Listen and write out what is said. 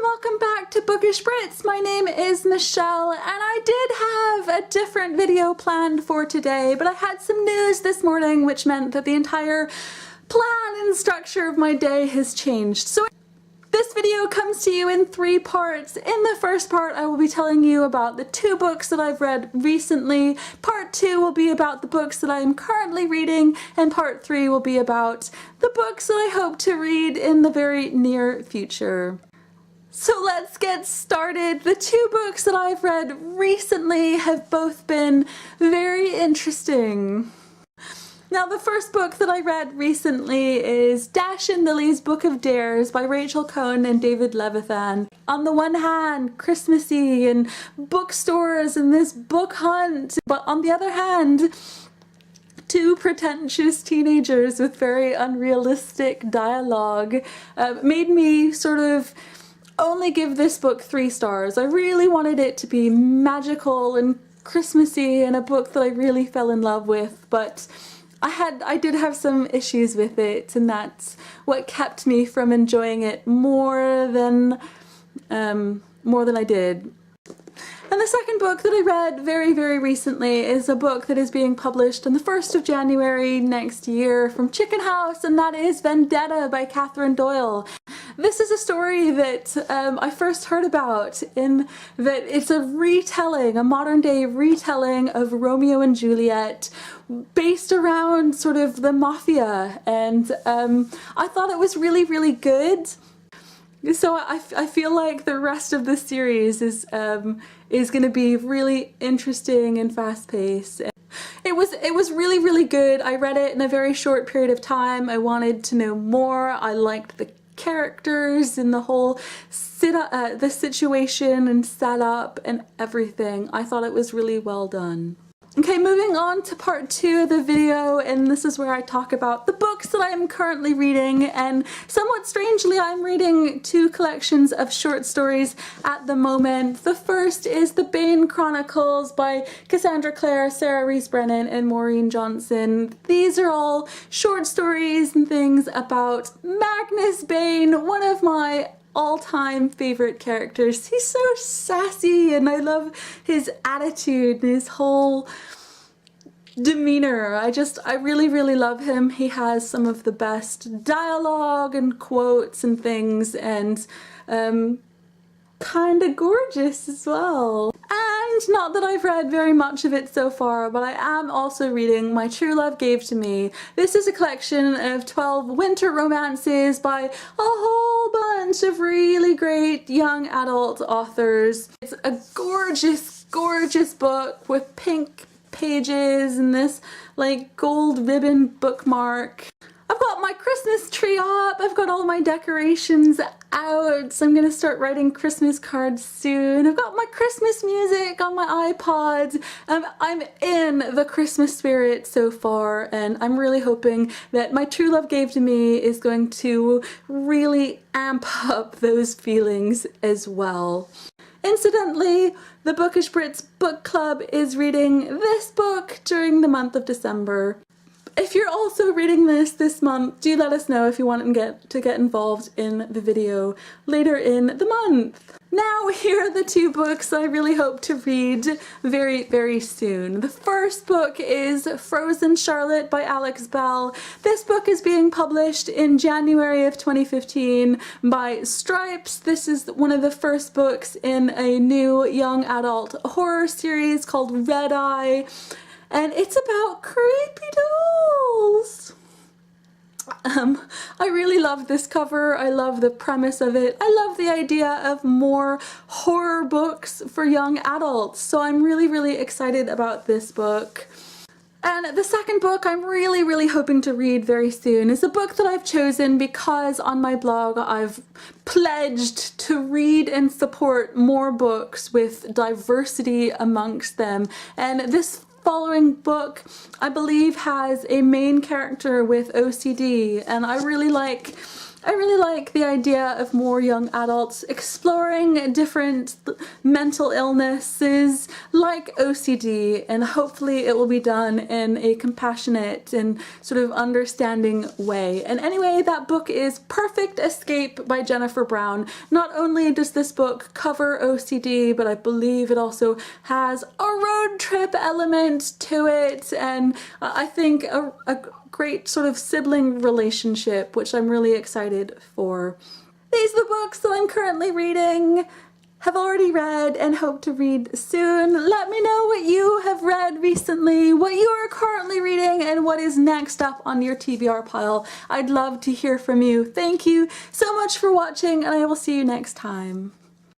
and welcome back to Bookish Brits. My name is Michelle and I did have a different video planned for today, but I had some news this morning which meant that the entire plan and structure of my day has changed. So this video comes to you in 3 parts. In the first part I will be telling you about the 2 books that I've read recently. Part 2 will be about the books that I am currently reading, and part 3 will be about the books that I hope to read in the very near future. So let's get started. The 2 books that I've read recently have both been very interesting. Now, the first book that I read recently is Dash and Lily's Book of Dares by Rachel Cohn and David Levithan. On the one hand, Christmassy and bookstores and this book hunt, but on the other hand, 2 pretentious teenagers with very unrealistic dialogue made me sort of only give this book 3 stars. I really wanted it to be magical and Christmassy and a book that I really fell in love with, but I did have some issues with it, and that's what kept me from enjoying it more than I did. And the second book that I read very recently is a book that is being published on the 1st of January next year from Chicken House, and that is Vendetta by Catherine Doyle. This is a story that I first heard about, in that it's a retelling, a modern day retelling of Romeo and Juliet based around sort of the mafia, and I thought it was really good. So I feel like the rest of the series is going to be really interesting and fast-paced. It was really good. I read it in a very short period of time. I wanted to know more. I liked the characters and the whole the situation and setup and everything. I thought it was really well done. Okay, moving on to part 2 of the video, and this is where I talk about the books that I am currently reading, and somewhat strangely I'm reading 2 collections of short stories at the moment. The first is The Bane Chronicles by Cassandra Clare, Sarah Rees Brennan, and Maureen Johnson. These are all short stories and things about Magnus Bane, one of my all-time favorite characters. He's so sassy and I love his attitude and his whole demeanor. I really love him. He has some of the best dialogue and quotes and things, and kinda gorgeous as well. And not that I've read very much of it so far, but I am also reading My True Love Gave to Me. This is a collection of 12 winter romances by a whole bunch of really great young adult authors. It's a gorgeous book with pink pages and this like gold ribbon bookmark. I've got my Christmas tree up, I've got all my decorations out, so I'm gonna start writing Christmas cards soon. I've got my Christmas music on my iPod. I'm in the Christmas spirit so far, and I'm really hoping that My True Love Gave to Me is going to really amp up those feelings as well. Incidentally, the Bookish Brits book club is reading this book during the month of December. If you're also reading this month, do let us know if you want to get involved in the video later in the month. Now, here are the 2 books I really hope to read very soon. The first book is Frozen Charlotte by Alex Bell. This book is being published in January of 2015 by Stripes. This is one of the first books in a new young adult horror series called Red Eye. And it's about creepy dolls. I really love this cover. I love the premise of it. I love the idea of more horror books for young adults. So I'm really excited about this book. And the second book I'm really hoping to read very soon is a book that I've chosen because on my blog I've pledged to read and support more books with diversity amongst them. And this following book, I believe, has a main character with OCD, and I really like I really like the idea of more young adults exploring different mental illnesses like OCD, and hopefully it will be done in a compassionate and sort of understanding way. And anyway, that book is Perfect Escape by Jennifer Brown. Not only does this book cover OCD, but I believe it also has a road trip element to it, and I think a great sort of sibling relationship, which I'm really excited for. These are the books that I'm currently reading, have already read, and hope to read soon. Let me know what you have read recently, what you are currently reading, and what is next up on your TBR pile. I'd love to hear from you. Thank you so much for watching, and I will see you next time.